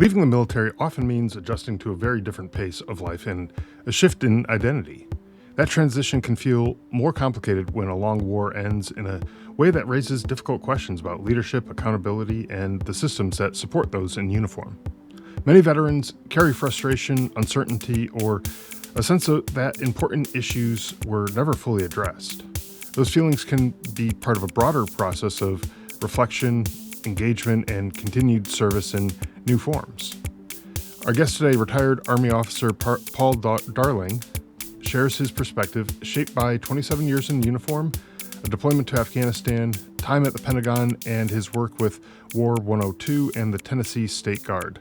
Leaving the military often means adjusting to a very different pace of life and a shift in identity. That transition can feel more complicated when a long war ends in a way that raises difficult questions about leadership, accountability, and the systems that support those in uniform. Many veterans carry frustration, uncertainty, or a sense that important issues were never fully addressed. Those feelings can be part of a broader process of reflection, engagement, and continued service in new forms. Our guest today, retired Army Officer Paul Darling, shares his perspective shaped by 27 years in uniform, a deployment to Afghanistan, time at the Pentagon, and his work with War 102 and the Tennessee State Guard.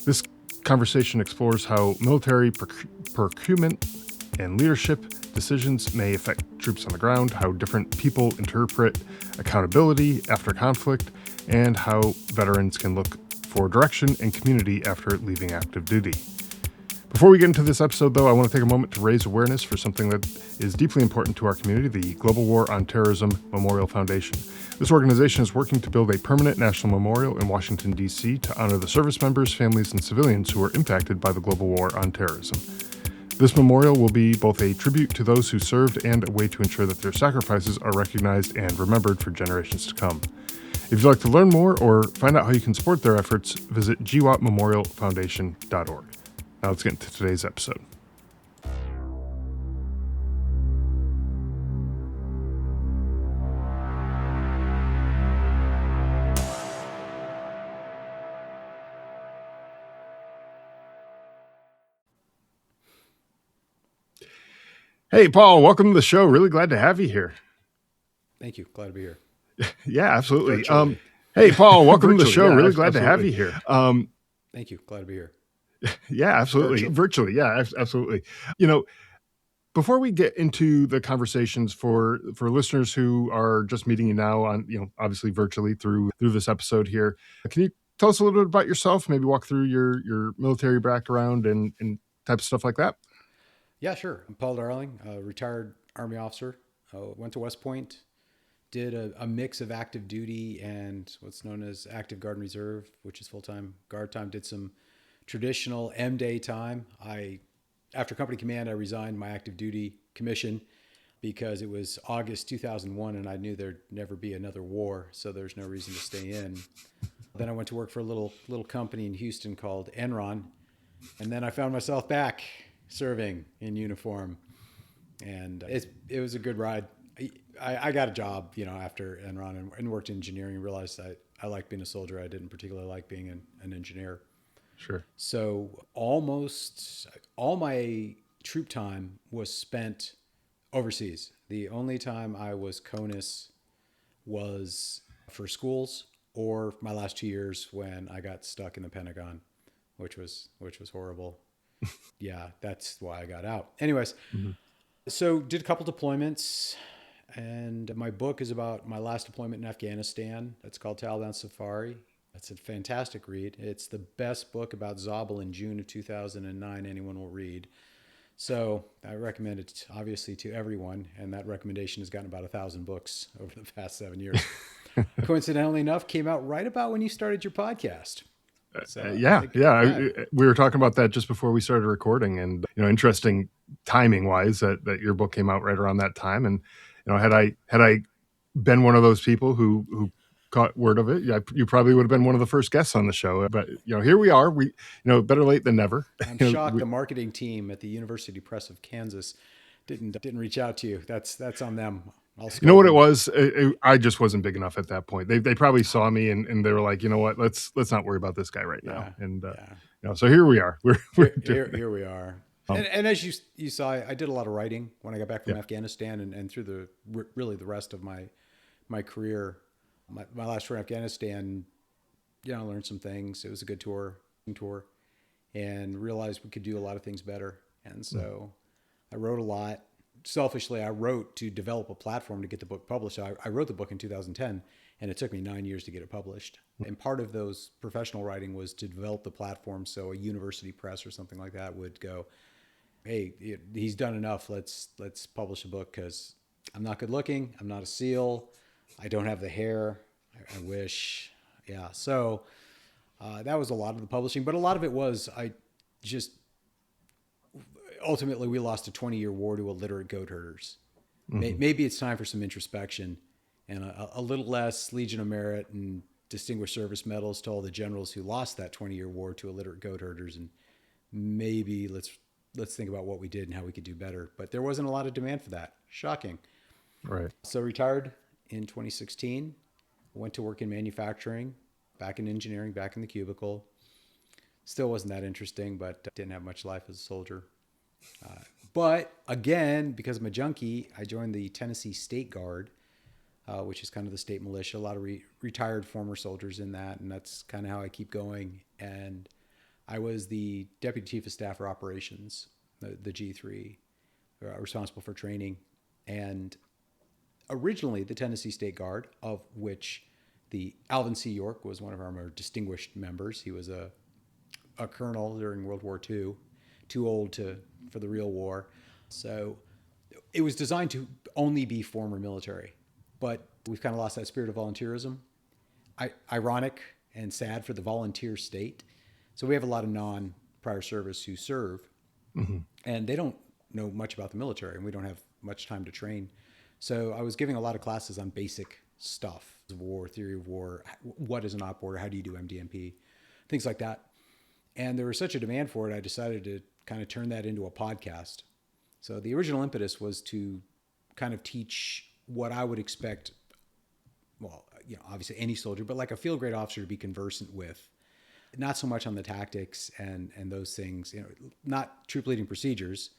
This conversation explores how military procurement and leadership decisions may affect troops on the ground, how different people interpret accountability after conflict, and how veterans can look for direction and community after leaving active duty. Before we get into this episode, though, I want to take a moment to raise awareness for something that is deeply important to our community, the Global War on Terrorism Memorial Foundation. This organization is working to build a permanent national memorial in Washington, D.C. to honor the service members, families, and civilians who were impacted by the global war on terrorism. This memorial will be both a tribute to those who served and a way to ensure that their sacrifices are recognized and remembered for generations to come. If you'd like to learn more or find out how you can support their efforts, visit gwatmemorialfoundation.org. Now let's get into today's episode. Hey, Paul, welcome to the show. Really glad to have you here. Thank you. Glad to be here. Yeah, absolutely. Hey, Paul, welcome to the show. Really glad to have you here. Thank you. Glad to be here. Yeah, absolutely. Virtually. Yeah, absolutely. You know, before we get into the conversations for listeners who are just meeting you now on, obviously virtually through this episode here, can you tell us a little bit about yourself? Maybe walk through your military background and type of stuff like that. Yeah, sure. I'm Paul Darling, a retired Army officer. Went to West Point, did a mix of active duty and what's known as active guard and reserve, which is full-time guard time. Did some traditional M-Day time. After company command, I resigned my active duty commission because it was August 2001 and I knew there'd never be another war, so there's no reason to stay in. Then I went to work for a little company in Houston called Enron, and then I found myself back serving in uniform, and it was a good ride. I got a job, after Enron and worked in engineering and realized I liked being a soldier. I didn't particularly like being an engineer. Sure. So almost all my troop time was spent overseas. The only time I was CONUS was for schools or my last 2 years when I got stuck in the Pentagon, which was horrible. Yeah, that's why I got out. Anyways, So did a couple deployments, and my book is about my last deployment in Afghanistan. It's called Taliban Safari. It's a fantastic read. It's the best book about Zabul in June of 2009 anyone will read. So I recommend it, obviously, to everyone, and that recommendation has gotten about 1,000 books over the past 7 years. Coincidentally enough, came out right about when you started your podcast. So we were talking about that just before we started recording, and interesting timing wise that your book came out right around that time. And had I been one of those people who caught word of it, you probably would have been one of the first guests on the show. But here we are. We better late than never. I'm shocked the marketing team at the University Press of Kansas didn't reach out to you. That's on them. You know what it was? I just wasn't big enough at that point. They probably saw me and they were like, you know what? Let's not worry about this guy right now. And so here we are. Here we are. And as you saw, I did a lot of writing when I got back from Afghanistan and through the rest of my career. My last tour in Afghanistan, I learned some things. It was a good tour, and realized we could do a lot of things better. And so I wrote a lot. Selfishly, I wrote to develop a platform to get the book published. I wrote the book in 2010, and it took me 9 years to get it published. And part of those professional writing was to develop the platform so a university press or something like that would go, hey, he's done enough. Let's publish a book, because I'm not good looking. I'm not a SEAL. I don't have the hair. I wish. Yeah. So That was a lot of the publishing, but a lot of it was I just ultimately we lost a 20-year war to illiterate goat herders. Maybe it's time for some introspection and a little less Legion of Merit and Distinguished Service Medals to all the generals who lost that 20-year war to illiterate goat herders, and maybe let's think about what we did and how we could do better. But there wasn't a lot of demand for that. Shocking. Right. So retired in 2016, went to work in manufacturing, back in engineering, back in the cubicle. Still wasn't that interesting, but didn't have much life as a soldier. But again, because I'm a junkie, I joined the Tennessee State Guard, which is kind of the state militia. A lot of retired former soldiers in that, and that's kind of how I keep going. And I was the Deputy Chief of Staff for Operations, the G3, responsible for training. And originally, the Tennessee State Guard, of which the Alvin C. York was one of our more distinguished members. He was a colonel during World War II, too old for the real war. So it was designed to only be former military. But we've kind of lost that spirit of volunteerism. Ironic and sad for the volunteer state. So we have a lot of non-prior service who serve, and they don't know much about the military, and we don't have much time to train. So I was giving a lot of classes on basic stuff, war, theory of war, what is an op order, how do you do MDMP, things like that. And there was such a demand for it, I decided to kind of turn that into a podcast. So the original impetus was to kind of teach what I would expect, well, obviously any soldier, but like a field grade officer to be conversant with. Not so much on the tactics and those things, not troop leading procedures,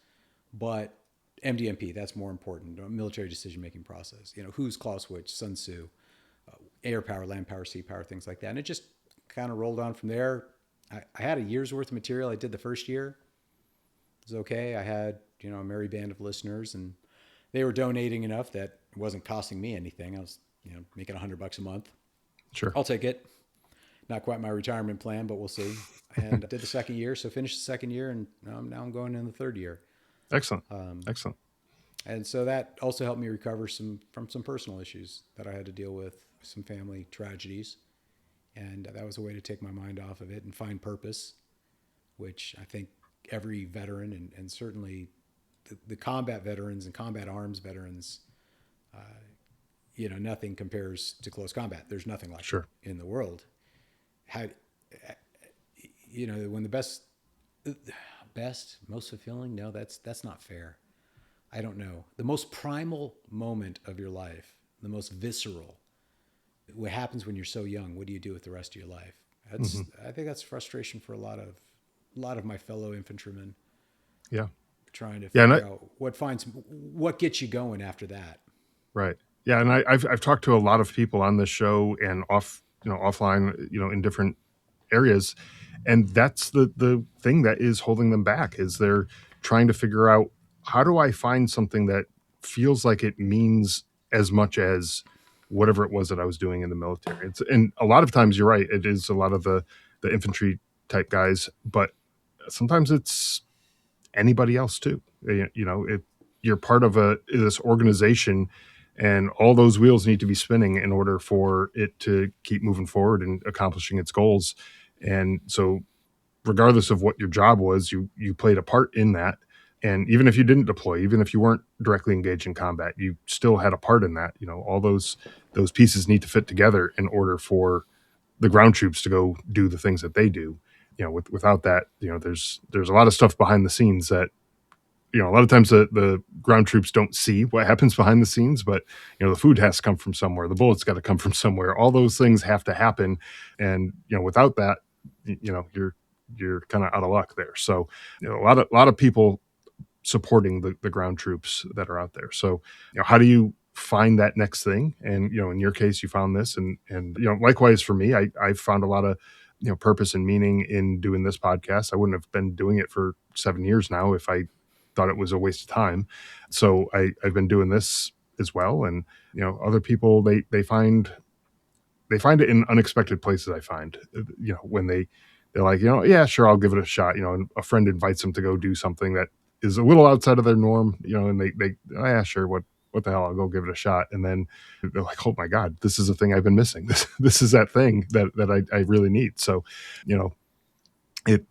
but MDMP, that's more important, military decision-making process. Who's Clausewitz, Sun Tzu, air power, land power, sea power, things like that. And it just kind of rolled on from there. I had a year's worth of material I did the first year. It was okay. I had, a merry band of listeners, and they were donating enough that it wasn't costing me anything. I was, making $100 a month. Sure. I'll take it. Not quite my retirement plan, but we'll see. And did the second year. So finished the second year, and now I'm going in the third year. Excellent. Excellent. And so that also helped me recover from some personal issues that I had to deal with, some family tragedies. And that was a way to take my mind off of it and find purpose, which I think every veteran and certainly the combat veterans and combat arms veterans, nothing compares to close combat. There's nothing like it in the world. When the best, most fulfilling, no, that's not fair. I don't know. The most primal moment of your life, the most visceral, what happens when you're so young? What do you do with the rest of your life? I think that's frustration for a lot of my fellow infantrymen. Yeah. Trying to figure out what gets you going after that. Right. Yeah. And I've talked to a lot of people on this show and offline, in different areas. And that's the thing that is holding them back, is they're trying to figure out, how do I find something that feels like it means as much as whatever it was that I was doing in the military? And a lot of times you're right. It is a lot of the infantry type guys, but sometimes it's anybody else too. You're part of this organization, and all those wheels need to be spinning in order for it to keep moving forward and accomplishing its goals. And so regardless of what your job was, you played a part in that. And even if you didn't deploy, even if you weren't directly engaged in combat, you still had a part in that. All those pieces need to fit together in order for the ground troops to go do the things that they do. Without that, there's a lot of stuff behind the scenes that, a lot of times the ground troops don't see what happens behind the scenes, but the food has to come from somewhere. The bullets got to come from somewhere. All those things have to happen. And, without that, you're kind of out of luck there. So, a lot of people supporting the ground troops that are out there. So, how do you find that next thing? And, in your case, you found this, and likewise for me, I found a lot of, purpose and meaning in doing this podcast. I wouldn't have been doing it for 7 years now if I thought it was a waste of time. So I've been doing this as well. And, other people, they find it in unexpected places. I find, when they're like, yeah, sure, I'll give it a shot. And a friend invites them to go do something that is a little outside of their norm, and they yeah, sure, what the hell, I'll go give it a shot. And then they're like, oh my God, this is a thing I've been missing. This is that thing that I really need. So, you know, it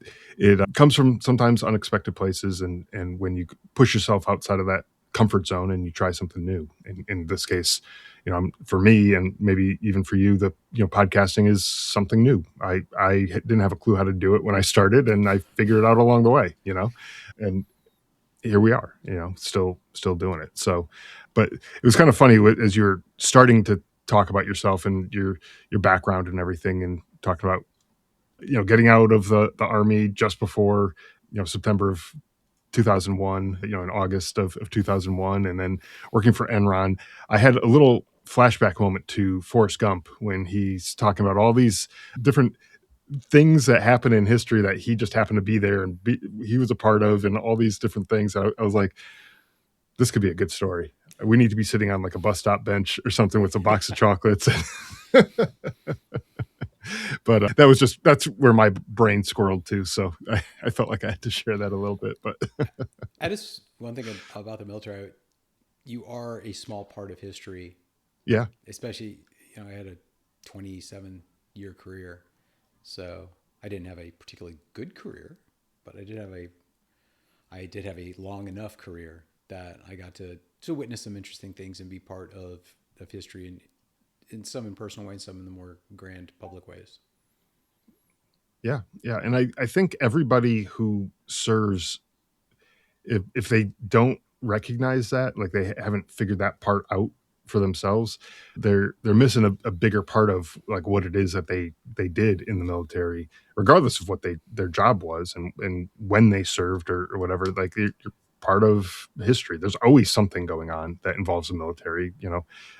comes from sometimes unexpected places, and when you push yourself outside of that comfort zone and you try something new. In this case, you know, for me and maybe even for you, podcasting is something new. I didn't have a clue how to do it when I started, and I figured it out along the way. And here we are. Still doing it. So, but it was kind of funny as you're starting to talk about yourself and your background and everything, and talking about getting out of the army just before September of 2001, in August of 2001, and then working for Enron. I had a little flashback moment to Forrest Gump when he's talking about all these different things that happen in history that he just happened to be there and he was a part of, and all these different things. I was like, this could be a good story. We need to be sitting on like a bus stop bench or something with a box of chocolates. But that's where my brain squirreled to. So I felt like I had to share that a little bit. But that is one thing about the military. You are a small part of history. Yeah. Especially, I had a 27-year career. So I didn't have a particularly good career, but I did have a long enough career that I got to witness some interesting things and be part of history, in some in personal ways, some in the more grand public ways. Yeah. And I think everybody who serves, if they don't recognize that, like they haven't figured that part out for themselves, they're missing a bigger part of like what it is that they did in the military, regardless of what their job was and when they served or whatever. Like you're part of history. There's always something going on that involves the military.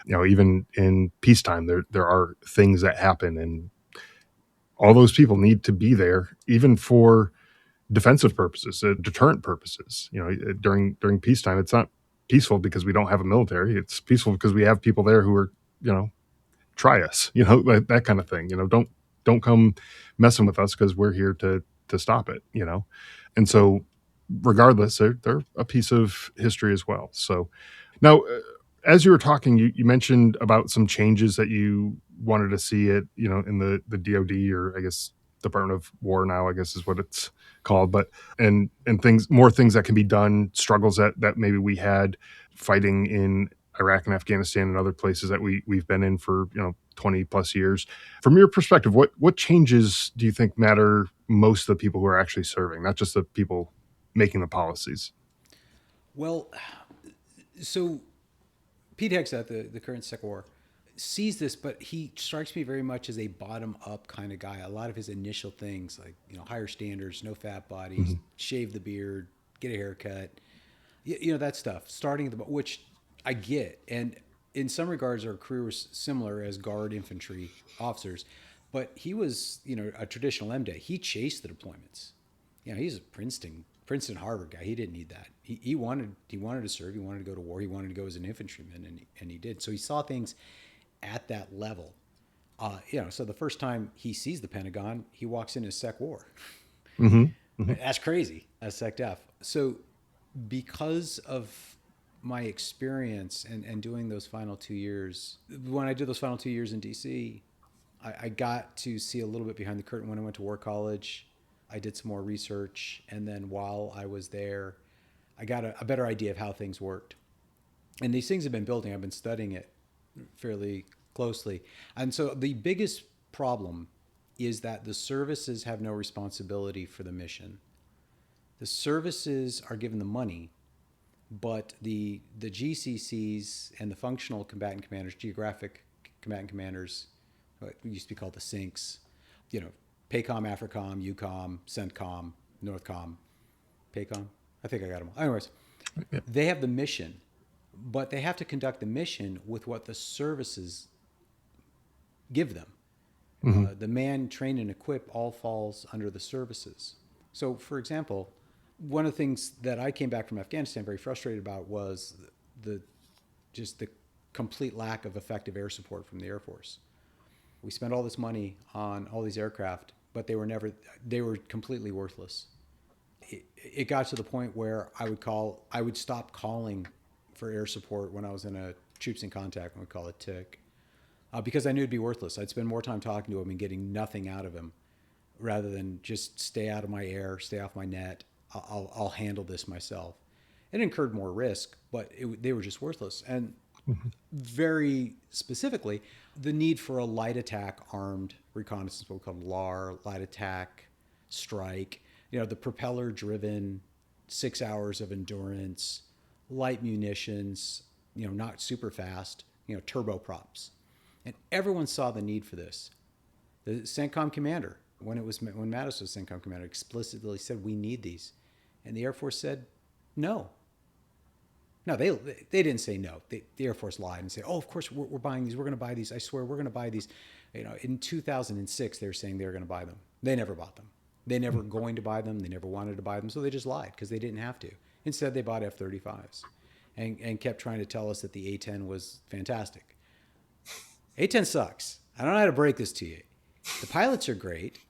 Even in peacetime, there are things that happen, and all those people need to be there, even for defensive purposes, deterrent purposes. During peacetime, it's not peaceful because we don't have a military. It's peaceful because we have people there who are, try us, that kind of thing. Don't come messing with us because we're here to stop it. And so, regardless, they're a piece of history as well. So, now, as you were talking, you mentioned about some changes that you wanted to see it, in the DoD, or I guess Department of War now, I guess is what it's called, but and more things that can be done, struggles that maybe we had fighting in Iraq and Afghanistan and other places that we've been in for 20 plus years. From your perspective, what changes do you think matter most to the people who are actually serving, not just the people making the policies? Well, so Pete Hegseth, the current Sec War, sees this, but he strikes me very much as a bottom-up kind of guy. A lot of his initial things, like higher standards, no fat bodies, shave the beard, get a haircut, that stuff. Starting at which I get, and in some regards, our career was similar as guard infantry officers. But he was, a traditional MDA. He chased the deployments. He's a Princeton, Harvard guy. He didn't need that. He wanted to serve. He wanted to go to war. He wanted to go as an infantryman, and he did. So he saw things at that level. So the first time he sees the Pentagon, he walks in as Sec War. That's crazy. That's Sec Def. So because of my experience and doing those final 2 years, when I did those final 2 years in DC, I got to see a little bit behind the curtain when I went to War College. I did some more research, and then while I was there, I got a better idea of how things worked. And these things have been building. I've been studying it fairly closely. And so the biggest problem is that the services have no responsibility for the mission. The services are given the money, but the GCCs and the functional combatant commanders, geographic combatant commanders, what used to be called the SINCs, PACOM, AFRICOM, EUCOM, CENTCOM, NORTHCOM, PACOM. I think I got them all. Anyways, They have the mission, but they have to conduct the mission with what the services give them. The man, train, and equip all falls under the services. So, for example, one of the things that I came back from Afghanistan very frustrated about was the complete lack of effective air support from the Air Force. We spent all this money on all these aircraft, but they were completely worthless. It got to the point where I would stop calling for air support when I was in a troops in contact, we call it TIC, because I knew it'd be worthless. I'd spend more time talking to him and getting nothing out of him rather than just stay out of my air, stay off my net. I'll handle this myself. It incurred more risk, but they were just worthless. And very specifically, the need for a light attack armed reconnaissance, what we call LAR, light attack, strike, the propeller driven 6 hours of endurance, light munitions, not super fast, turboprops. And everyone saw the need for this. The CENTCOM commander, when Mattis was CENTCOM commander, explicitly said, we need these. And the Air Force said, no. No, they didn't say no. The Air Force lied and said, oh, of course, we're buying these. We're going to buy these. I swear, we're going to buy these. In 2006, they were saying they were going to buy them. They never bought them. They never going to buy them. They never wanted to buy them. So they just lied because they didn't have to. Instead, they bought F-35s and kept trying to tell us that the A-10 was fantastic. A-10 sucks. I don't know how to break this to you. The pilots are great,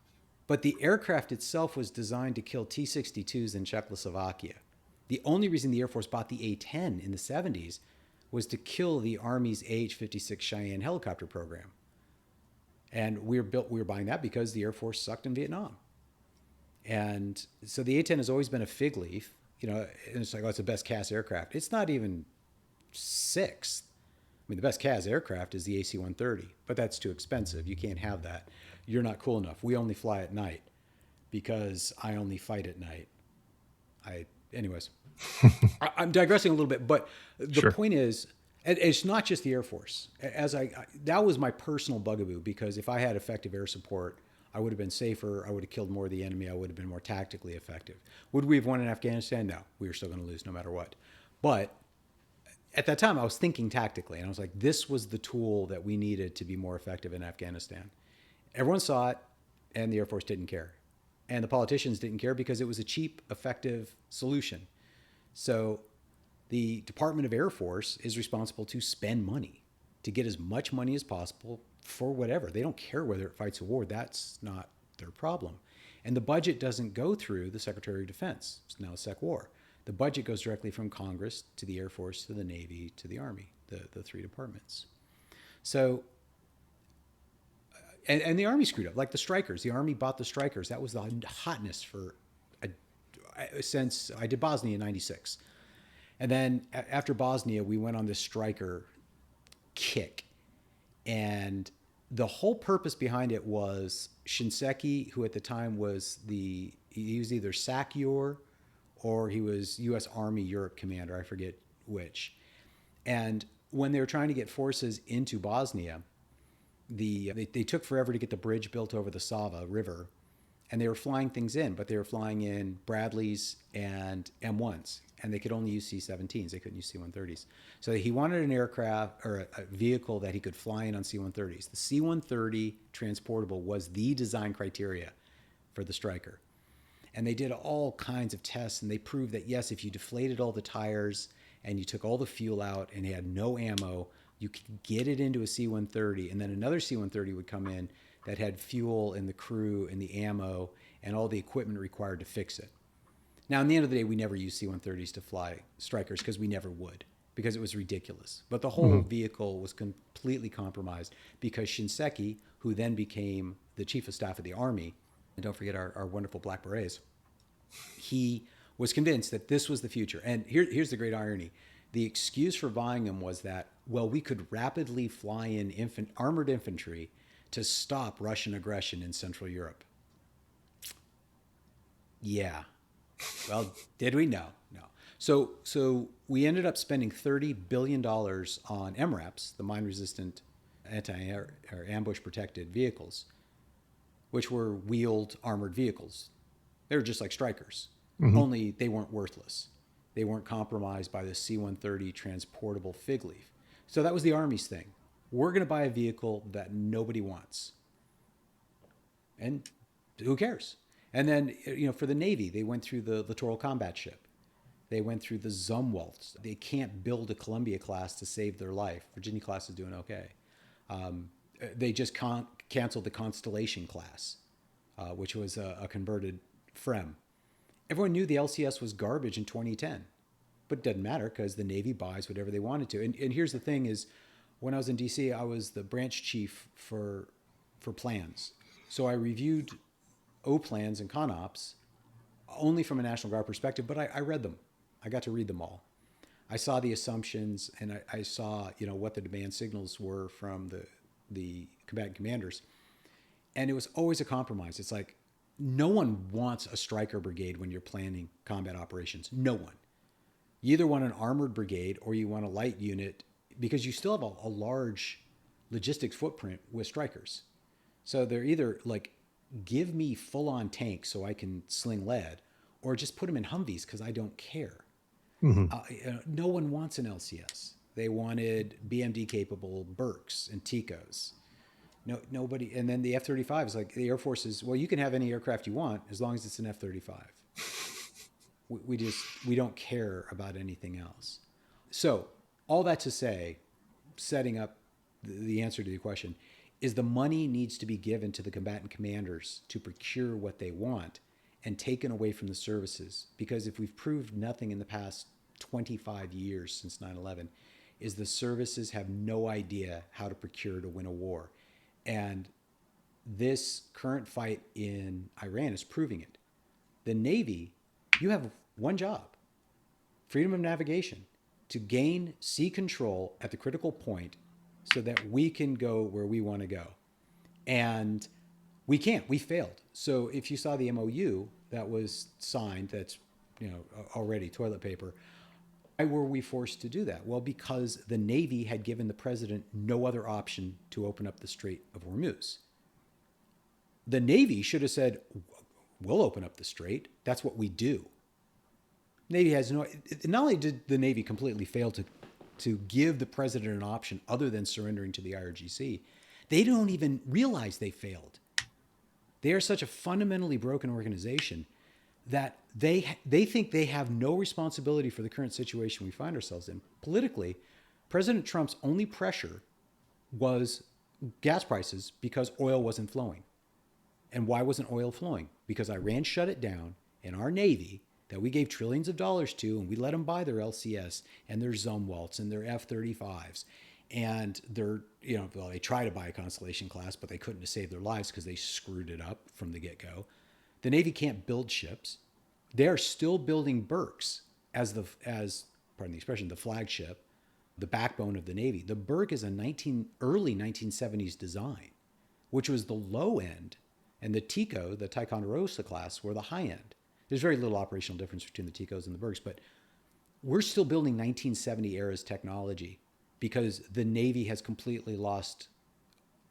but the aircraft itself was designed to kill T-62s in Czechoslovakia. The only reason the Air Force bought the A-10 in the 70s was to kill the Army's AH-56 Cheyenne helicopter program. And we were buying that because the Air Force sucked in Vietnam. And so the A-10 has always been a fig leaf, and it's like, oh, it's the best CAS aircraft. It's not even sixth. I mean, the best CAS aircraft is the AC-130, but that's too expensive. You can't have that. You're not cool enough. We only fly at night because I only fight at night. Anyways, I'm digressing a little bit, but the point is, it's not just the Air Force. That was my personal bugaboo, because if I had effective air support, I would have been safer. I would have killed more of the enemy. I would have been more tactically effective. Would we have won in Afghanistan? No, we were still going to lose no matter what. But at that time, I was thinking tactically, and I was like, this was the tool that we needed to be more effective in Afghanistan. Everyone saw it, and the Air Force didn't care. And the politicians didn't care because it was a cheap, effective solution. So the Department of Air Force is responsible to spend money, to get as much money as possible for whatever. They don't care whether it fights a war. That's not their problem. And the budget doesn't go through the Secretary of Defense. It's now SecWar. The budget goes directly from Congress to the Air Force, to the Navy, to the Army, the three departments. So, and the Army screwed up, like the Strykers. The Army bought the Strykers. That was the hotness since I did Bosnia in 96. And then after Bosnia, we went on this Stryker kick. And the whole purpose behind it was Shinseki, who at the time was he was either SACEUR or he was U.S. Army Europe Commander. I forget which. And when they were trying to get forces into Bosnia, they took forever to get the bridge built over the Sava River, and they were flying things in, but they were flying in Bradleys and M1s, and they could only use C-17s. They couldn't use C-130s. So he wanted an aircraft or a vehicle that he could fly in on C-130s. The C-130 transportable was the design criteria for the Stryker. And they did all kinds of tests, and they proved that, yes, if you deflated all the tires and you took all the fuel out and had no ammo, you could get it into a C-130, and then another C-130 would come in that had fuel and the crew and the ammo and all the equipment required to fix it. Now, in the end of the day, we never used C-130s to fly Strykers because we never would, because it was ridiculous. But the whole vehicle was completely compromised because Shinseki, who then became the chief of staff of the Army, and don't forget our wonderful Black Berets, he was convinced that this was the future. And here's the great irony. The excuse for buying them was that, well, we could rapidly fly in armored infantry to stop Russian aggression in Central Europe. Yeah. Well, did we? No. So we ended up spending $30 billion on MRAPs, the mine-resistant anti-air or ambush-protected vehicles, which were wheeled armored vehicles. They were just like Strykers, only they weren't worthless. They weren't compromised by the C-130 transportable fig leaf. So that was the Army's thing. We're going to buy a vehicle that nobody wants. And who cares? And then, for the Navy, they went through the Littoral Combat Ship. They went through the Zumwalt. They can't build a Columbia class to save their life. Virginia class is doing okay. They just canceled the Constellation class, which was a converted FREM. Everyone knew the LCS was garbage in 2010. but it doesn't matter because the Navy buys whatever they wanted to. And here's the thing is, when I was in DC, I was the branch chief for plans. So I reviewed O plans and CONOPS only from a National Guard perspective, but I read them. I got to read them all. I saw the assumptions, and I saw, what the demand signals were from the combatant commanders. And it was always a compromise. It's like, no one wants a Stryker brigade when you're planning combat operations. No one. You either want an armored brigade or you want a light unit, because you still have a large logistics footprint with Strykers. So they're either like, give me full-on tanks so I can sling lead, or just put them in Humvees because I don't care. No one wants an LCS. They wanted BMD-capable Burks and Ticos. Nobody. And then the F-35 is like, the Air Force is, well, you can have any aircraft you want as long as it's an F-35. we don't care about anything else. So all that to say, setting up the answer to the question, is the money needs to be given to the combatant commanders to procure what they want and taken away from the services. Because if we've proved nothing in the past 25 years since 9/11, is the services have no idea how to procure to win a war. And this current fight in Iran is proving it. The Navy, you have one job, freedom of navigation, to gain sea control at the critical point so that we can go where we want to go. And we can't. We failed. So if you saw the MOU that was signed, that's already toilet paper, why were we forced to do that? Well, because the Navy had given the president no other option to open up the Strait of Hormuz. The Navy should have said, we'll open up the strait. That's what we do. Navy has not only did the Navy completely fail to give the president an option other than surrendering to the IRGC, they don't even realize they failed. They are such a fundamentally broken organization that they think they have no responsibility for the current situation we find ourselves in. Politically, President Trump's only pressure was gas prices because oil wasn't flowing. And why wasn't oil flowing? Because Iran shut it down, and our Navy, that we gave trillions of dollars to, and we let them buy their LCS and their Zumwalts and their F-35s. And they try to buy a Constellation class, but they couldn't to save their lives because they screwed it up from the get-go. The Navy can't build ships. They are still building Burks as pardon the expression, the flagship, the backbone of the Navy. The Burke is a early 1970s design, which was the low end, and the Tico, the Ticonderoga class, were the high end. There's very little operational difference between the Ticos and the Burks, but we're still building 1970 era's technology because the Navy has completely lost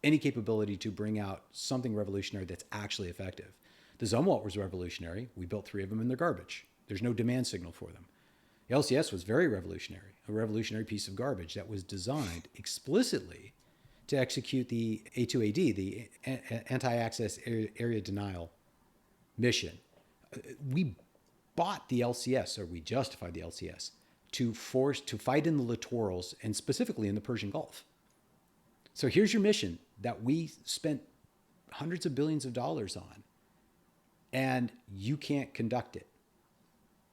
any capability to bring out something revolutionary that's actually effective. The Zumwalt was revolutionary. We built 3 of them and they're garbage. There's no demand signal for them. The LCS was very revolutionary, a revolutionary piece of garbage that was designed explicitly to execute the A2AD, the anti-access area denial mission. We bought the LCS, or we justified the LCS, to fight in the littorals and specifically in the Persian Gulf. So here's your mission that we spent hundreds of billions of dollars on, and you can't conduct it.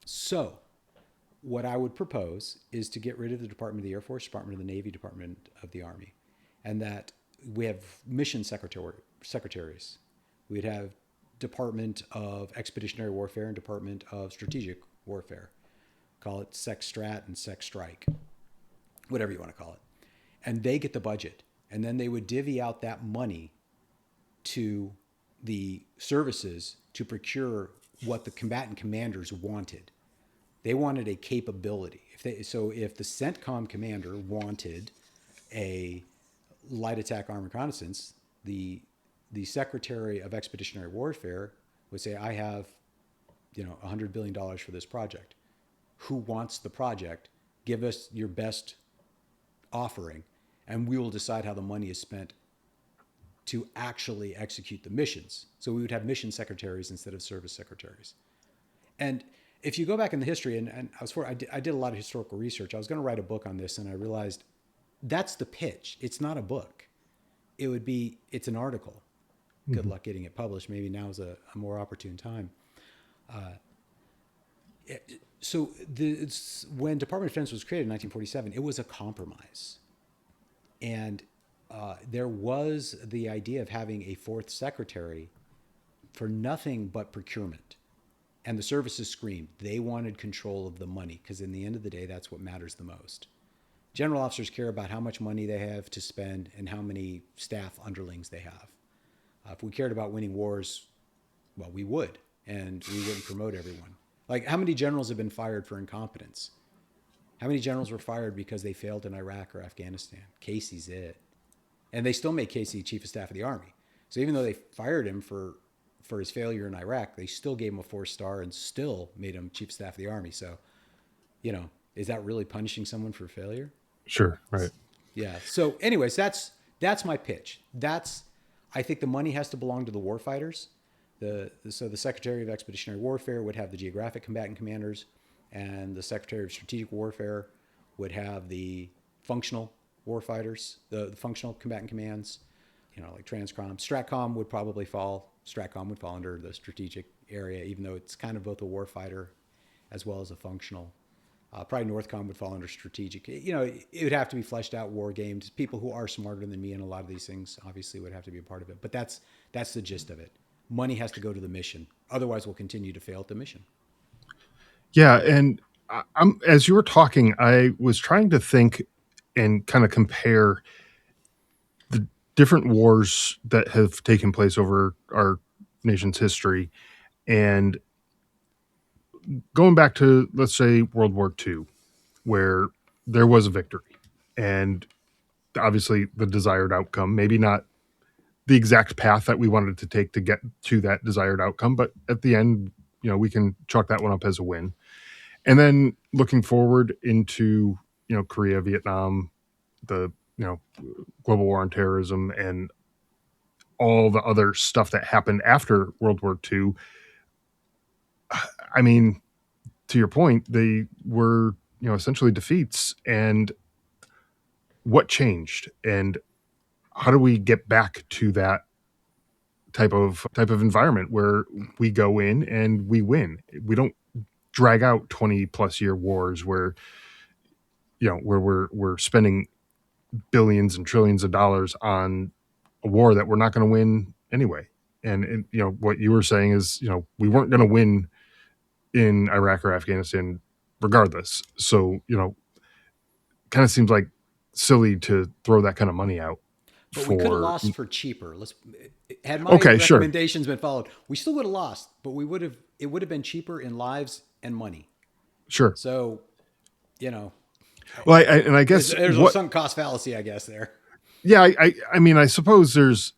So what I would propose is to get rid of the Department of the Air Force, Department of the Navy, Department of the Army, and that we have mission secretaries. We'd have Department of Expeditionary Warfare and Department of Strategic Warfare. Call it Sec Strat and Sec Strike, whatever you want to call it. And they get the budget. And then they would divvy out that money to the services to procure what the combatant commanders wanted. They wanted a capability. If the CENTCOM commander wanted a light attack armor reconnaissance, the Secretary of Expeditionary Warfare would say, I have $100 billion for this project. Who wants the project? Give us your best offering, and we will decide how the money is spent to actually execute the missions. So we would have mission secretaries instead of service secretaries. And if you go back in the history, and I did a lot of historical research. I was going to write a book on this, and I realized that's the pitch. It's not a book. It's an article. Good luck getting it published. Maybe now is a more opportune time. So when Department of Defense was created in 1947, it was a compromise. And there was the idea of having a fourth secretary for nothing but procurement. And the services screamed. They wanted control of the money because in the end of the day, that's what matters the most. General officers care about how much money they have to spend and how many staff underlings they have. If we cared about winning wars, well, we would, and we wouldn't promote everyone. Like, how many generals have been fired for incompetence? How many generals were fired because they failed in Iraq or Afghanistan? Casey's it. And they still make Casey chief of staff of the Army. So even though they fired him for his failure in Iraq, they still gave him a 4-star and still made him chief of staff of the Army. So, is that really punishing someone for failure? Sure, right. Yeah. So anyways, that's my pitch. I think the money has to belong to the warfighters. So the Secretary of Expeditionary Warfare would have the geographic combatant commanders, and the Secretary of Strategic Warfare would have the functional warfighters, the functional combatant commands, like Transcom. Stratcom would fall under the strategic area, even though it's kind of both a warfighter as well as a functional. Probably Northcom would fall under strategic. It would have to be fleshed out, war games. People who are smarter than me in a lot of these things obviously would have to be a part of it. But that's the gist of it. Money has to go to the mission. Otherwise, we'll continue to fail at the mission. Yeah, and as you were talking, I was trying to think and kind of compare the different wars that have taken place over our nation's history, and going back to, let's say, World War II, where there was a victory, and obviously the desired outcome, maybe not the exact path that we wanted to take to get to that desired outcome, but at the end, we can chalk that one up as a win. And then looking forward into, Korea, Vietnam, the, global war on terrorism, and all the other stuff that happened after World War II. I mean, to your point, they were, essentially defeats. And what changed? And how do we get back to that type of environment where we go in and we win? We don't drag out 20 plus year wars where we're spending billions and trillions of dollars on a war that we're not going to win anyway. And what you were saying is, we weren't going to win in Iraq or Afghanistan regardless. So, kind of seems like silly to throw that kind of money out. But we could have lost for cheaper. Had my Okay, sure. recommendations been followed, we still would have lost, but it would have been cheaper in lives and money. Sure. So, Well, I guess there's a sunk cost fallacy, I guess there. Yeah, I mean, I suppose there's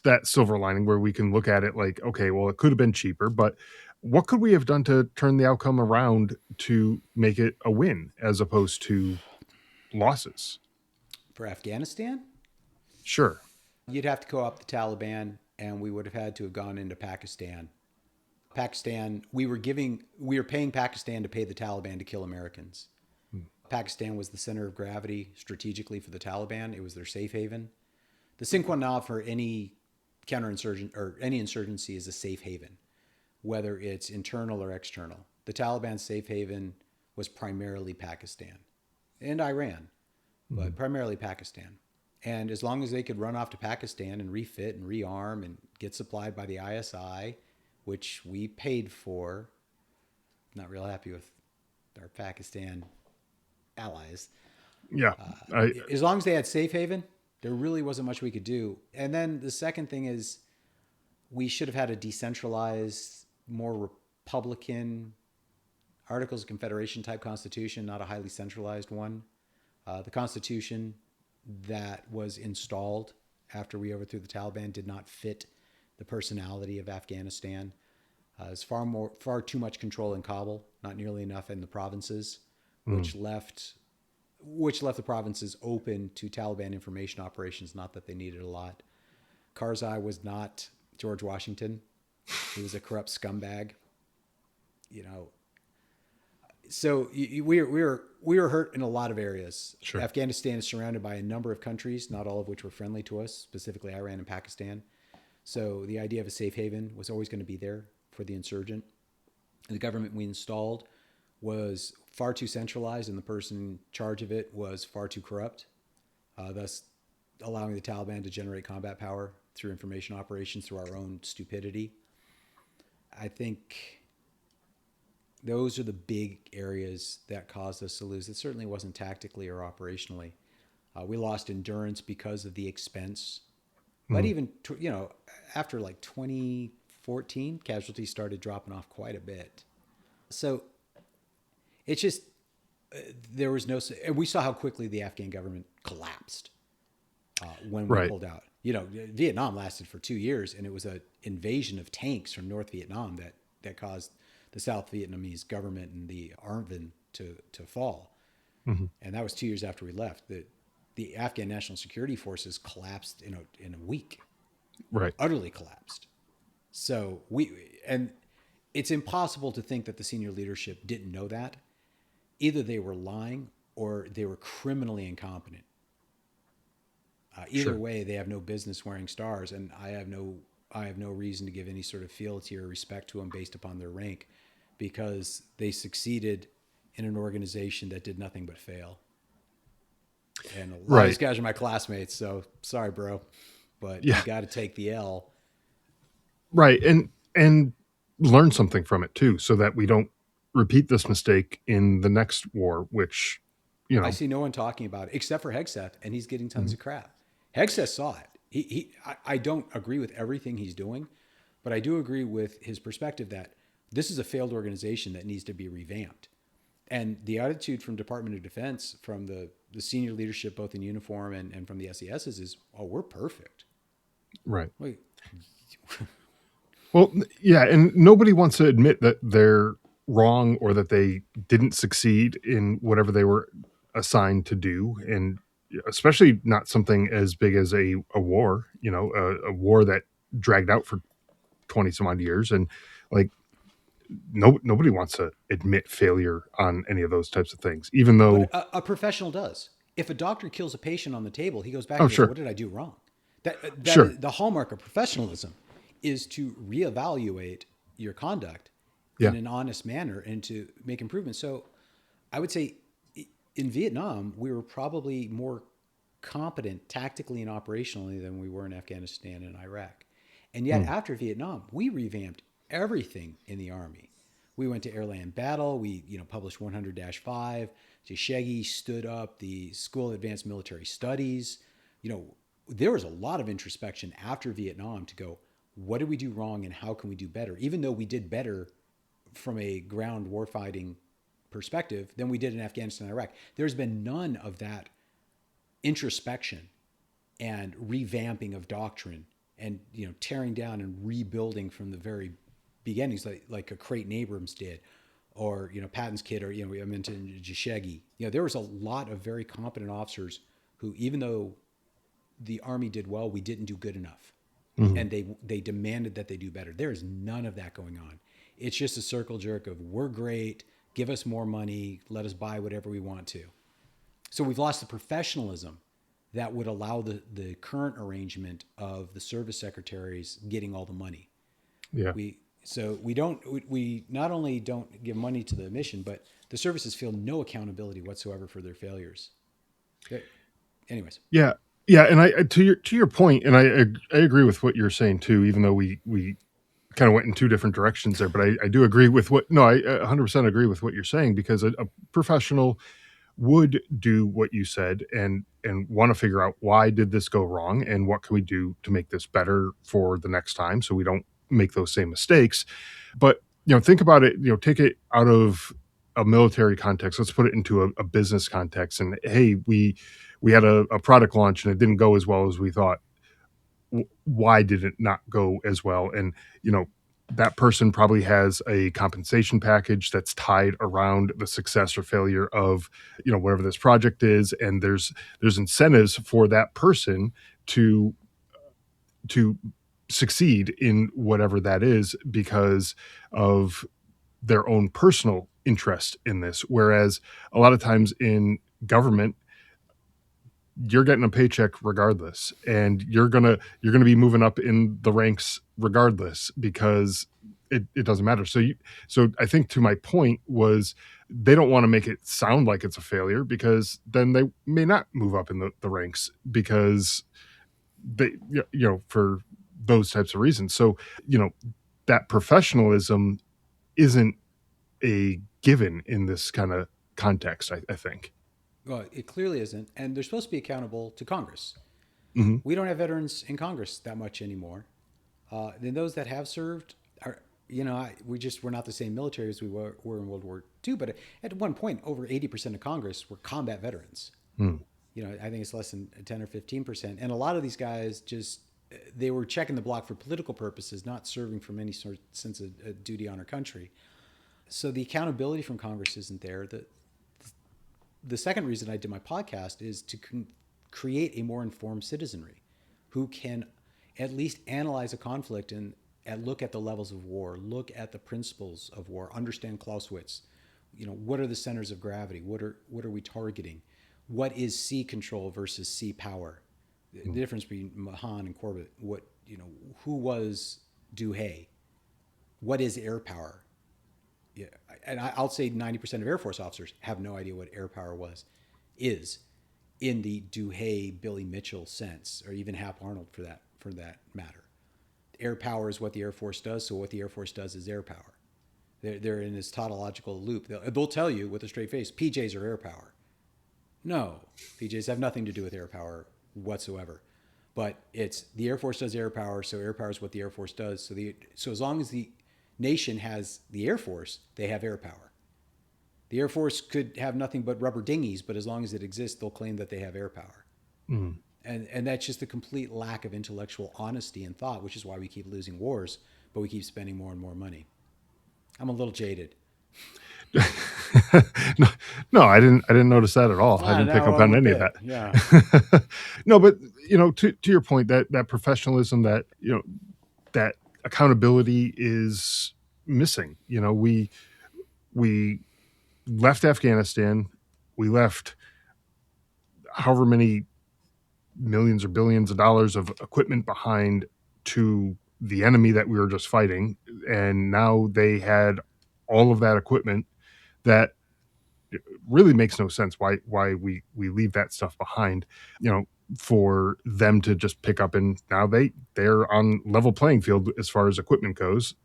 that silver lining where we can look at it like, okay, well, it could have been cheaper, but what could we have done to turn the outcome around to make it a win as opposed to losses? For Afghanistan? Sure. You'd have to co-opt the Taliban, and we would have had to have gone into Pakistan. We were paying Pakistan to pay the Taliban to kill Americans. Pakistan was the center of gravity strategically for the Taliban. It was their safe haven. The sine qua non for any counterinsurgent or any insurgency is a safe haven, whether it's internal or external. The Taliban's safe haven was primarily Pakistan and Iran, but primarily Pakistan. And as long as they could run off to Pakistan and refit and rearm and get supplied by the ISI, which we paid for, not real happy with our Pakistan allies. Yeah. As long as they had safe haven, there really wasn't much we could do. And then the second thing is we should have had a decentralized, more Republican Articles of Confederation type constitution, not a highly centralized one. The constitution that was installed after we overthrew the Taliban did not fit the personality of Afghanistan. It's far too much control in Kabul, not nearly enough in the provinces, which left the provinces open to Taliban information operations. Not that they needed a lot. Karzai was not George Washington. He was a corrupt scumbag. So we were hurt in a lot of areas. Sure. Afghanistan is surrounded by a number of countries, not all of which were friendly to us, specifically Iran and Pakistan. So the idea of a safe haven was always going to be there for the insurgent. The government we installed was far too centralized, and the person in charge of it was far too corrupt, thus allowing the Taliban to generate combat power through information operations through our own stupidity. I think those are the big areas that caused us to lose. It certainly wasn't tactically or operationally. We lost endurance because of the expense. But even, after like 2014, casualties started dropping off quite a bit. So it's just, there was no, and we saw how quickly the Afghan government collapsed when we Right. pulled out. Vietnam lasted for 2 years, and it was an invasion of tanks from North Vietnam that caused the South Vietnamese government and the ARMVN to fall. Hmm. And that was 2 years after we left. The Afghan National Security Forces collapsed in a week, Right. utterly collapsed. So and it's impossible to think that the senior leadership didn't know that. Either they were lying or they were criminally incompetent. Either Sure. way, they have no business wearing stars, and I have no reason to give any sort of fealty or respect to them based upon their rank, because they succeeded in an organization that did nothing but fail. And a lot of Right. these guys are my classmates, so sorry, bro, but Yeah. you got to take the L. Right. And learn something from it too, so that we don't repeat this mistake in the next war, which, you I know. see no one talking about it except for Hegseth, and he's getting tons Mhm. of crap. Hegseth saw it. I don't agree with everything he's doing, but I do agree with his perspective that this is a failed organization that needs to be revamped. And the attitude from Department of Defense, from the senior leadership, both in uniform and from the SESs, is, oh, we're perfect. Right. Wait, Well, yeah, and nobody wants to admit that they're wrong or that they didn't succeed in whatever they were assigned to do, and especially not something as big as a war, a war that dragged out for 20 some odd years, and like nobody wants to admit failure on any of those types of things, even but though. a professional does. If a doctor kills a patient on the table, he goes back Oh, and goes, sure. "What did I do wrong?" That Sure. is the hallmark of professionalism, is to reevaluate your conduct Yeah. in an honest manner and to make improvements. So, I would say in Vietnam, we were probably more competent tactically and operationally than we were in Afghanistan and Iraq. And yet, Mm. after Vietnam, we revamped everything in the Army. We went to airland battle. We published 100-5. Jashegi stood up the School of Advanced Military Studies. There was a lot of introspection after Vietnam to go, what did we do wrong and how can we do better? Even though we did better from a ground warfighting perspective than we did in Afghanistan and Iraq. There's been none of that introspection and revamping of doctrine and tearing down and rebuilding from the very beginnings, like a Creighton Abrams did, or Patton's kid, or I mentioned Jashegi. There was a lot of very competent officers who, even though the Army did well, we didn't do good enough, Mhm. and they demanded that they do better. There is none of that going on. It's just a circle jerk of, we're great, give us more money, let us buy whatever we want to. So we've lost the professionalism that would allow the current arrangement of the service secretaries getting all the money. Yeah. We not only don't give money to the mission, but the services feel no accountability whatsoever for their failures. Anyways, Yeah, yeah, and to your point, and I agree with what you're saying too. Even though we kind of went in two different directions there, but I do agree with what. No, I 100% agree with what you're saying, because a professional would do what you said and want to figure out, why did this go wrong and what can we do to make this better for the next time, so we don't make those same mistakes. But think about it. Take it out of a military context. Let's put it into a business context. And hey, we had a product launch and it didn't go as well as we thought. Why did it not go as well? And you know that person probably has a compensation package that's tied around the success or failure of whatever this project is, and there's incentives for that person to to succeed in whatever that is, because of their own personal interest in this. Whereas a lot of times in government, you're getting a paycheck regardless, and you're gonna be moving up in the ranks regardless, because it doesn't matter. So I think to my point was they don't want to make it sound like it's a failure, because then they may not move up in the ranks, because they, for those types of reasons. So, that professionalism isn't a given in this kind of context, I think. Well, it clearly isn't, and they're supposed to be accountable to Congress. Hmm. We don't have veterans in Congress that much anymore. Then those that have served are, we're not the same military as we were in World War II. But at one point, over 80% of Congress were combat veterans. Mm. I think it's less than 10 or 15%. And a lot of these guys they were checking the block for political purposes, not serving from any sort of sense of duty on our country. So the accountability from Congress isn't there. The second reason I did my podcast is to create a more informed citizenry who can at least analyze a conflict and look at the levels of war, look at the principles of war, understand Clausewitz. What are the centers of gravity? What are we targeting? What is sea control versus sea power? The difference between Mahan and Corbett. Who was Duhay? What is air power? Yeah, and I'll say 90% of Air Force officers have no idea what air power is in the Duhay, Billy Mitchell sense, or even Hap Arnold for that matter. Air power is what the Air Force does, so what the Air Force does is air power. They're in this tautological loop. They'll tell you with a straight face, PJs are air power. No, PJs have nothing to do with air power whatsoever. But it's the Air Force does air power, so air power is what the Air Force does. So as long as the nation has the Air Force, they have air power. The Air Force could have nothing but rubber dinghies, but as long as it exists, they'll claim that they have air power. Mm. And that's just a complete lack of intellectual honesty and thought, which is why we keep losing wars, but we keep spending more and more money. I'm a little jaded. No, I didn't notice that at all. I didn't pick up on any of that. Yeah. No, but to your point, that professionalism, that accountability is missing. We left Afghanistan, we left however many millions or billions of dollars of equipment behind to the enemy that we were just fighting, and now they had all of that equipment that really makes no sense why we leave that stuff behind, for them to just pick up, and now they're on level playing field as far as equipment goes,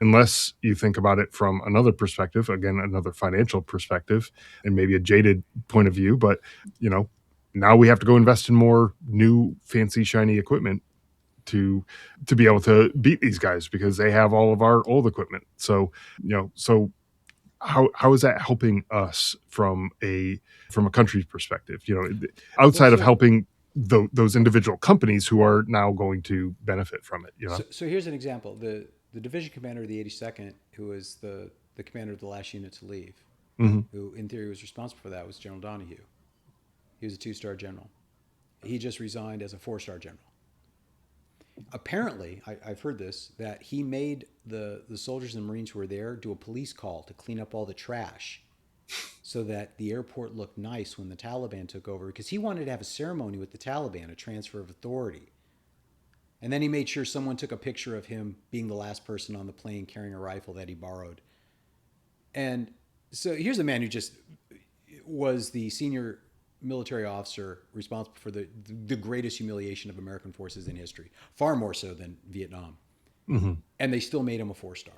unless you think about it from another perspective, again, another financial perspective and maybe a jaded point of view. But now we have to go invest in more new fancy shiny equipment to be able to beat these guys, because they have all of our old equipment. So how is that helping us from a country's perspective? Outside of helping those individual companies who are now going to benefit from it. So here's an example: the division commander of the 82nd, who was the commander of the last unit to leave, Mm-hmm. who in theory was responsible for that, was General Donahue. He was a 2-star general. He just resigned as a 4-star general. Apparently, I've heard this, that he made the soldiers and Marines who were there do a police call to clean up all the trash so that the airport looked nice when the Taliban took over, because he wanted to have a ceremony with the Taliban, a transfer of authority. And then he made sure someone took a picture of him being the last person on the plane carrying a rifle that he borrowed. And so here's a man who just was the senior military officer responsible for the greatest humiliation of American forces in history, far more so than Vietnam. Mm-hmm. And they still made him a 4-star.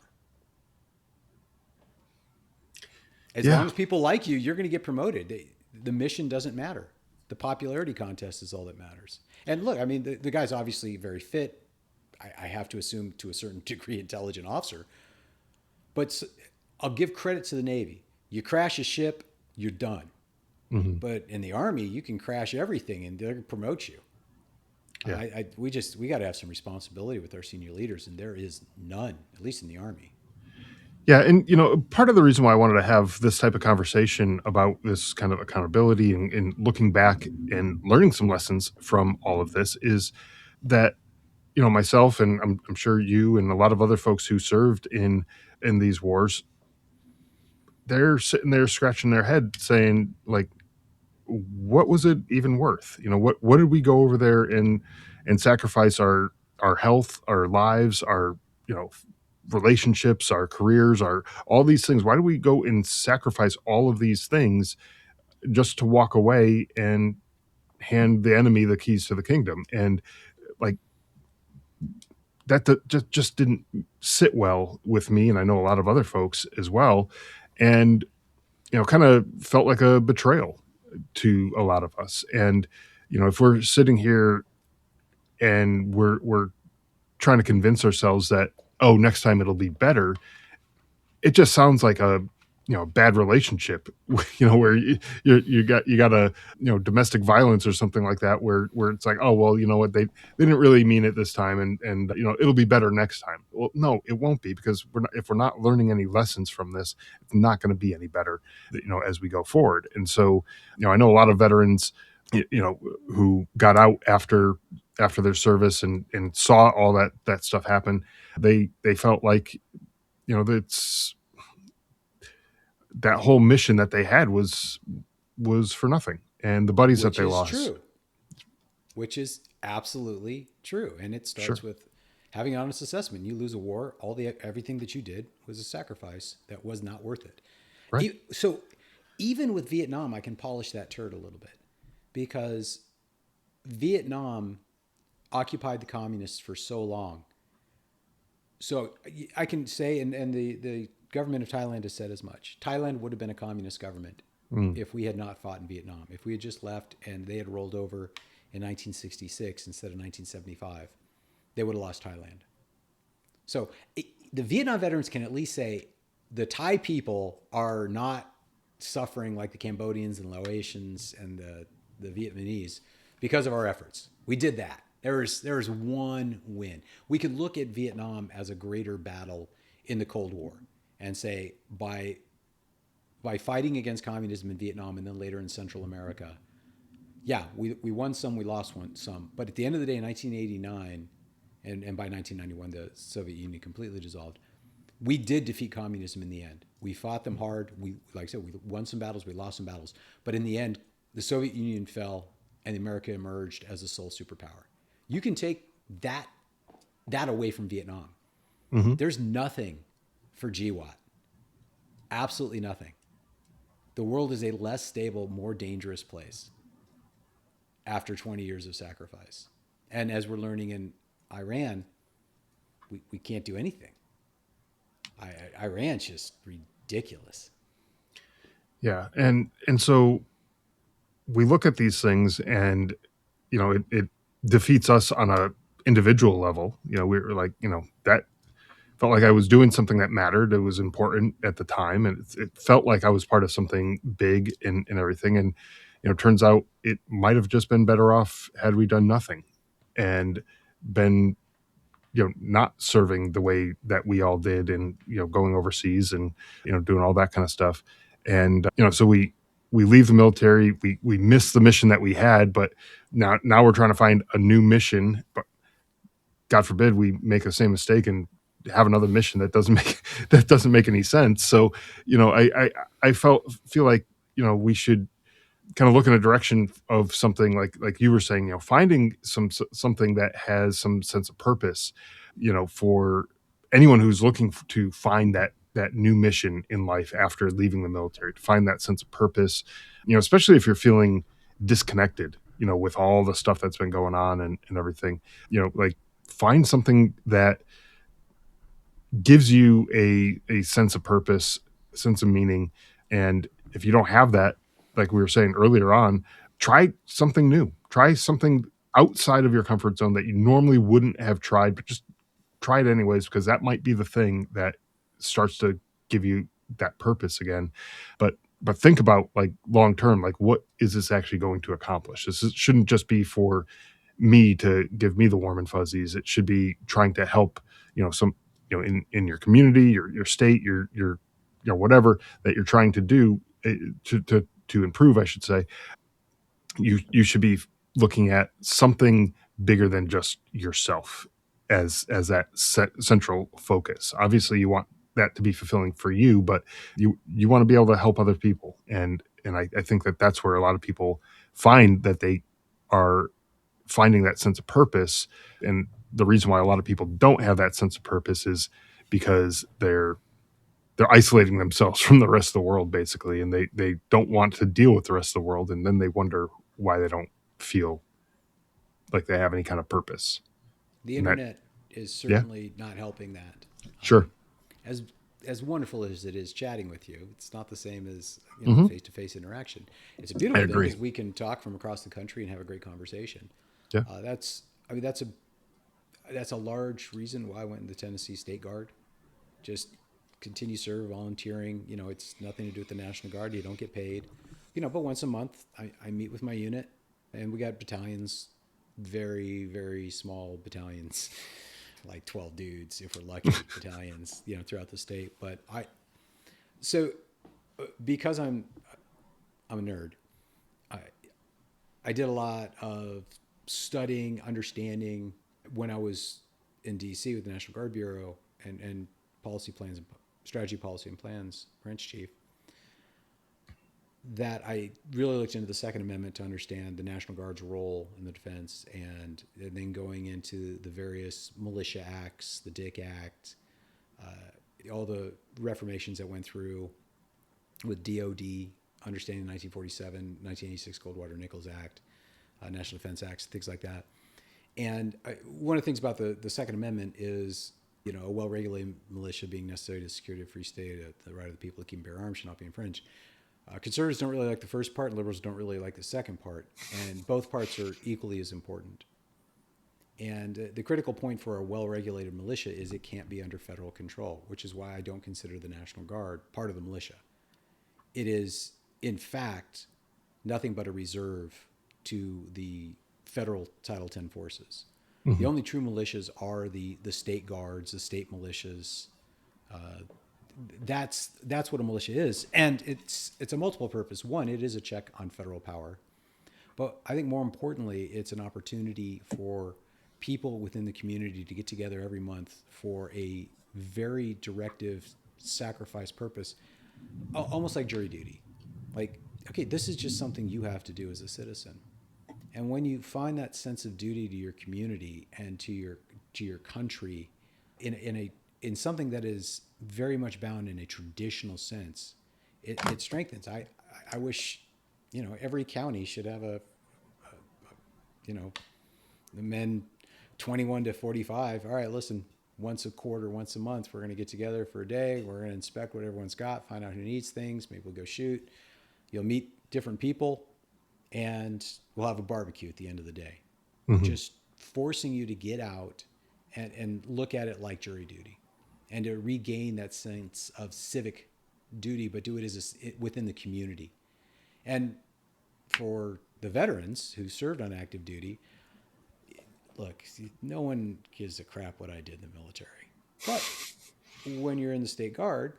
As Yeah. long as people like you, you're going to get promoted. The mission doesn't matter. The popularity contest is all that matters. And look, I mean, the guy's obviously very fit. I have to assume to a certain degree intelligent officer. But I'll give credit to the Navy. You crash a ship, you're done. Mm-hmm. But in the Army, you can crash everything and they'll promote you. Yeah. We got to have some responsibility with our senior leaders, and there is none, at least in the Army. Yeah, and part of the reason why I wanted to have this type of conversation about this kind of accountability and looking back and learning some lessons from all of this is that myself, and I'm sure you and a lot of other folks who served in these wars, they're sitting there scratching their head saying, like, what was it even worth? What did we go over there and sacrifice our health, our lives, our relationships, our careers, our all these things. Why do we go and sacrifice all of these things just to walk away and hand the enemy the keys to the kingdom? And like just didn't sit well with me, and I know a lot of other folks as well. And kind of felt like a betrayal to a lot of us. And if we're sitting here and we're trying to convince ourselves that, oh, next time it'll be better, it just sounds like a bad relationship, where you got a domestic violence or something like that, where it's like, oh well, you know what, they didn't really mean it this time, and it'll be better next time. Well, no, it won't be, because if we're not learning any lessons from this, it's not going to be any better, as we go forward. And so, I know a lot of veterans, who got out after their service and saw all that stuff happen. They felt like, that's that whole mission that they had was for nothing, and the buddies that they lost. True. Which is absolutely true, and it starts with having an honest assessment. You lose a war, everything that you did was a sacrifice that was not worth it. Right. So even with Vietnam, I can polish that turd a little bit, because Vietnam occupied the communists for so long. So I can say, and the government of Thailand has said as much. Thailand would have been a communist government if we had not fought in Vietnam. If we had just left and they had rolled over in 1966 instead of 1975, they would have lost Thailand. So the Vietnam veterans can at least say the Thai people are not suffering like the Cambodians and Laotians and the Vietnamese because of our efforts. We did that. There is one win. We could look at Vietnam as a greater battle in the Cold War and say, by fighting against communism in Vietnam and then later in Central America, yeah, we won some, we lost some. But at the end of the day, in 1989, and by 1991, the Soviet Union completely dissolved, we did defeat communism in the end. We fought them hard. Like I said, we won some battles, we lost some battles. But in the end, the Soviet Union fell and America emerged as a sole superpower. You can take that away from Vietnam. Mm-hmm. There's nothing for GWAT. Absolutely nothing. The world is a less stable, more dangerous place after 20 years of sacrifice. And as we're learning in Iran, we can't do anything. Iran's just ridiculous. Yeah. And so we look at these things and, it defeats us on a individual level. We were like, that felt like I was doing something that mattered. It was important at the time. And it felt like I was part of something big and everything. And, turns out it might've just been better off had we done nothing and been, not serving the way that we all did, and, going overseas and, doing all that kind of stuff. And, so we leave the military, we miss the mission that we had, but now we're trying to find a new mission, but God forbid we make the same mistake and have another mission that doesn't make any sense. So, I feel like, we should kind of look in a direction of something like you were saying, finding something that has some sense of purpose, for anyone who's looking to find that new mission in life after leaving the military, to find that sense of purpose, especially if you're feeling disconnected, with all the stuff that's been going on and everything, like find something that gives you a sense of purpose, a sense of meaning. And if you don't have that, like we were saying earlier on, try something new, try something outside of your comfort zone that you normally wouldn't have tried, but just try it anyways, because that might be the thing that starts to give you that purpose again. But think about, like, long term, like, what is this actually going to accomplish? Shouldn't just be for me to give me the warm and fuzzies. It should be trying to help, some, in your community, your state, your whatever that you're trying to do to improve, I should say. You should be looking at something bigger than just yourself as that central focus. Obviously, you want that to be fulfilling for you, but you want to be able to help other people. And I think that's where a lot of people find that they are finding that sense of purpose. And the reason why a lot of people don't have that sense of purpose is because they're isolating themselves from the rest of the world basically, and they don't want to deal with the rest of the world, and then they wonder why they don't feel like they have any kind of purpose. The And that, internet is yeah, certainly not helping that. sure. As as wonderful as it is chatting with you, it's not the same as Hmm. face to face interaction. It's a I beautiful thing agree. because we can talk from across the country and have a great conversation. Yeah. That's I mean that's a large reason why I went in the Tennessee State Guard. Just continue serve volunteering. It's nothing to do with the National Guard. You don't get paid. But once a month I meet with my unit, and we got battalions, very very small battalions, like 12 dudes if we're lucky, battalions throughout the state. But so because I'm a nerd, I I did a lot of studying, understanding when I was in DC with the National Guard Bureau and policy plans and strategy, policy and plans branch chief, that I really looked into the Second Amendment to understand the National Guard's role in the defense, and then going into the various militia acts, the Dick Act, all the reformations that went through with DOD, understanding the 1947, 1986 Goldwater-Nichols Act, National Defense Acts, things like that. And one of the things about the Second Amendment is, a well-regulated militia being necessary to the security of a free state, the right of the people to keep and bear arms should not be infringed. Conservatives don't really like the first part, and liberals don't really like the second part, and both parts are equally as important. And the critical point for a well-regulated militia is it can't be under federal control, which is why I don't consider the National Guard part of the militia. It is, in fact, nothing but a reserve to the federal Title X forces. The only true militias are the state guards, the state militias. That's what a militia is, and it's a multiple purpose. One, it is a check on federal power, but I think more importantly, it's an opportunity for people within the community to get together every month for a very directive sacrifice purpose, almost like jury duty. Like, okay, this is just something you have to do as a citizen. And when you find that sense of duty to your community and to your country in something that is very much bound in a traditional sense, it strengthens. I wish every county should have the men 21 to 45. All right, listen, once a quarter, once a month, we're going to get together for a day. We're going to inspect what everyone's got, find out who needs things. Maybe we'll go shoot. You'll meet different people, and we'll have a barbecue at the end of the day. Just forcing you to get out and look at it like jury duty, and to regain that sense of civic duty, but do it within the community. And for the veterans who served on active duty, look, no one gives a crap what I did in the military. But when you're in the State Guard,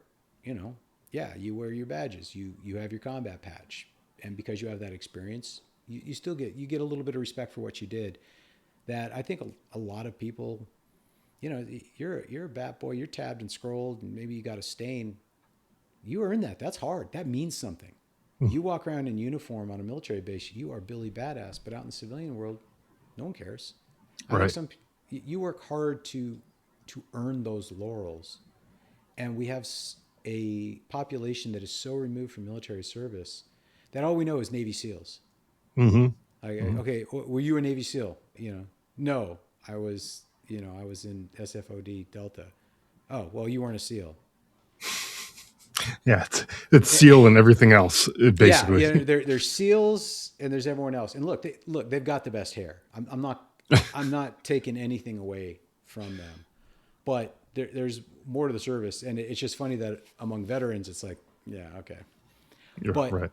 yeah, you wear your badges, you have your combat patch, and because you have that experience, you still get a little bit of respect for what you did. That I think a lot of people, you're a bat boy, you're tabbed and scrolled, and maybe you got a stain. You earn that. That's hard. That means something. You walk around in uniform on a military base, you are Billy Badass. But out in the civilian world, no one cares. I think you work hard to earn those laurels, and we have a population that is so removed from military service that all we know is Navy SEALs. Okay, were you a Navy SEAL? No, I was. I was in SFOD Delta. Oh, well, you weren't a SEAL. Yeah, it's SEAL and everything else, basically. Yeah, there's SEALs and there's everyone else. And look, they've got the best hair. I'm not taking anything away from them, but there's more to the service, and it's just funny that among veterans, it's like, yeah, okay, but right.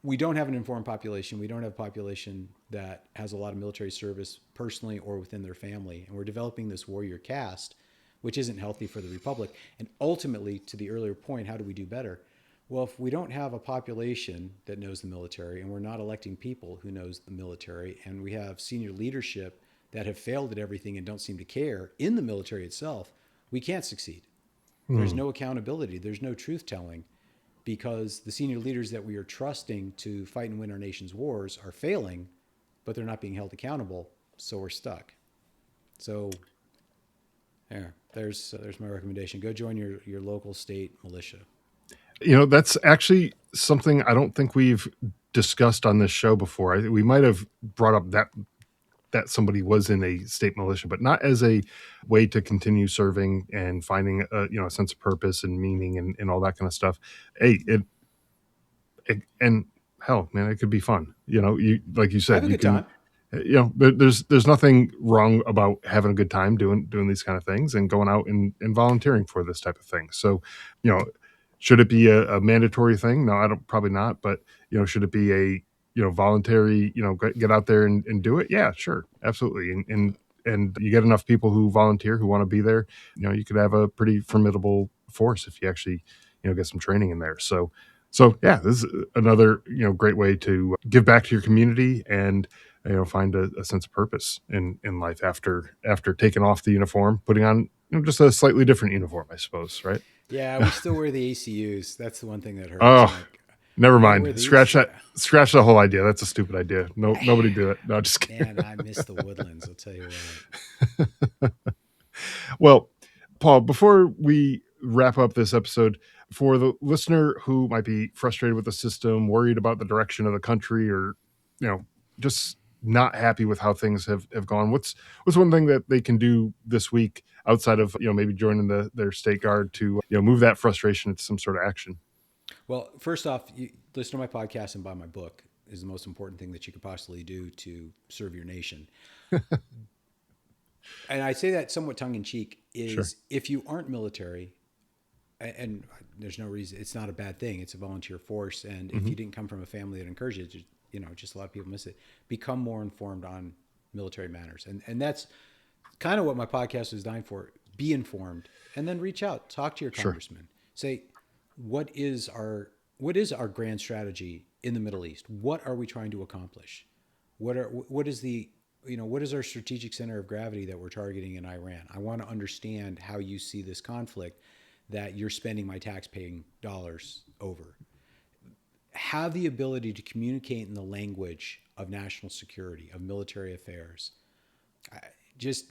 we don't have an informed population. We don't have a population that has a lot of military service personally or within their family, and we're developing this warrior caste, which isn't healthy for the republic. And ultimately, to the earlier point, how do we do better? Well, if we don't have a population that knows the military, and we're not electing people who knows the military, and we have senior leadership that have failed at everything and don't seem to care in the military itself, we can't succeed. There's no accountability. There's no truth telling, because the senior leaders that we are trusting to fight and win our nation's wars are failing, but they're not being held accountable. So we're stuck. So there. There's my recommendation. Go join your local state militia. That's actually something I don't think we've discussed on this show before. We might have brought up that somebody was in a state militia, but not as a way to continue serving and finding a sense of purpose and meaning and all that kind of stuff. Hey, and hell, man, it could be fun. You like you I have said, a you good can. time. There's nothing wrong about having a good time doing these kind of things and going out and volunteering for this type of thing. So, you know, should it be a mandatory thing? No, I don't, probably not. But should it be a voluntary? Get out there and do it. Yeah, sure, absolutely. And you get enough people who volunteer who want to be there. You could have a pretty formidable force if you actually get some training in there. So yeah, this is another great way to give back to your community and find a sense of purpose in life after taking off the uniform, putting on just a slightly different uniform, I suppose, right? Yeah, we still wear the ACUs. That's the one thing that hurts. I'm Oh, like, never you gotta wear mind. these. Scratch that. Yeah, Scratch the whole idea. That's a stupid idea. No, nobody do it. No, just kidding. man, I miss the woodlands. I'll tell you what. Well, Paul, before we wrap up this episode, for the listener who might be frustrated with the system, worried about the direction of the country, or just not happy with how things have gone, what's one thing that they can do this week outside of maybe joining their state guard to move that frustration into some sort of action? Well, first off, you listen to my podcast and buy my book is the most important thing that you could possibly do to serve your nation. And I say that somewhat tongue in cheek. Sure. Is if you aren't military, and there's no reason, it's not a bad thing. It's a volunteer force, and if Hmm. you didn't come from a family that encourages it, just a lot of people miss it. Become more informed on military matters, and that's kind of what my podcast is designed for. Be informed, and then reach out, talk to your Sure. congressman. Say, what is our grand strategy in the Middle East? What are we trying to accomplish? What is our strategic center of gravity that we're targeting in Iran? I want to understand how you see this conflict that you're spending my tax-paying dollars over. Have the ability to communicate in the language of national security, of military affairs. Just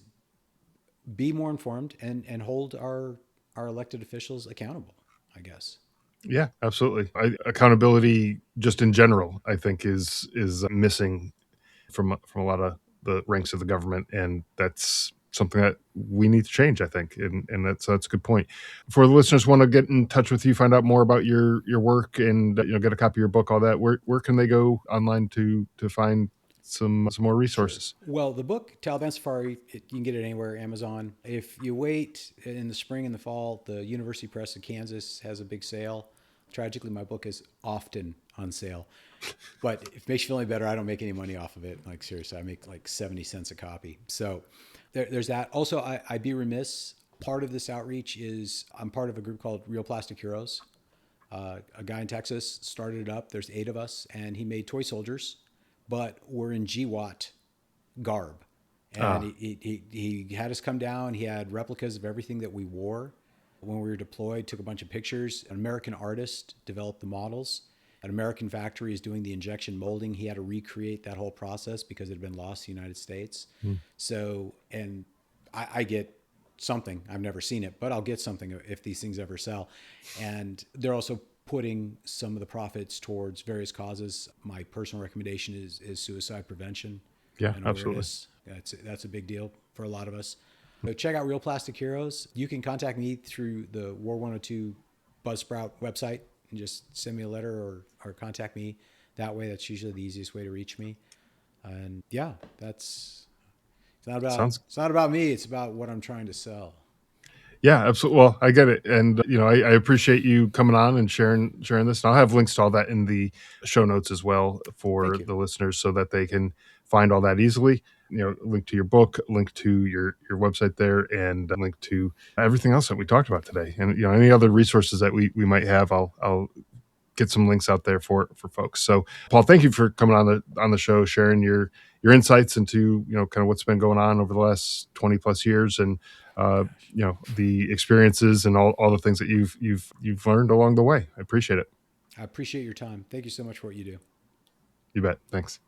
be more informed and hold our elected officials accountable, I guess. Yeah, absolutely. Accountability, just in general, I think is missing from a lot of the ranks of the government, and that's something that we need to change, I think, and that's a good point. For the listeners who want to get in touch with you, find out more about your work, and get a copy of your book, all that. Where can they go online to find some more Sure. resources? Well, the book Taliban Safari, you can get it anywhere, Amazon. If you wait in the spring and the fall, the University Press of Kansas has a big sale. Tragically, my book is often on sale. But if it makes you feel any better, I don't make any money off of it. Like, seriously, I make like 70 cents a copy. So there's that. Also, I'd be remiss. Part of this outreach is I'm part of a group called Real Plastic Heroes. A guy in Texas started it up. There's 8 of us, and he made toy soldiers, but we're in GWAT garb. And Ah, he had us come down. He had replicas of everything that we wore when we were deployed, took a bunch of pictures. An American artist developed the models. An American factory is doing the injection molding. He had to recreate that whole process because it had been lost to the United States. So, and I get something. I've never seen it, but I'll get something if these things ever sell. And they're also putting some of the profits towards various causes. My personal recommendation is suicide prevention yeah, and absolutely. awareness. That's a big deal for a lot of us. So check out Real Plastic Heroes. You can contact me through the War 102 Buzzsprout website and just send me a letter or contact me that way. That's usually the easiest way to reach me. And yeah, Sounds it's not about me. It's about what I'm trying to sell. Yeah, absolutely. Well, I get it, and I appreciate you coming on and sharing this. And I'll have links to all that in the show notes as well for Thank you. the listeners, so that they can find all that easily. Link to your book, link to your website there, and a link to everything else that we talked about today, and any other resources that we might have. I'll get some links out there for folks. So, Paul, thank you for coming on the show, sharing your insights into kind of what's been going on over the last 20 plus years, and Oh uh, gosh. the experiences and all the things that you've learned along the way. I appreciate it. I appreciate your time. Thank you so much for what you do. You bet. Thanks.